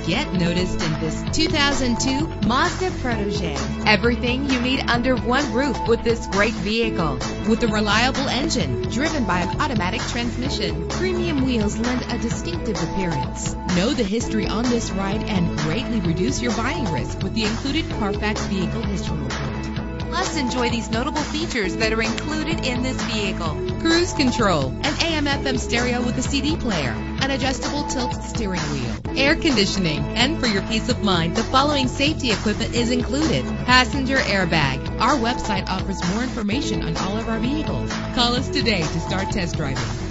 Get noticed in this 2002 Mazda Protege. Everything you need under one roof with this great vehicle. With a reliable engine driven by an automatic transmission, premium wheels lend a distinctive appearance. Know the history on this ride and greatly reduce your buying risk with the included Carfax Vehicle History Report. Plus, enjoy these notable features that are included in this vehicle: cruise control, an AM/FM stereo with a CD player, an adjustable tilt steering wheel, air conditioning, and for your peace of mind, the following safety equipment is included: passenger airbag. Our website offers more information on all of our vehicles. Call us today to start test driving.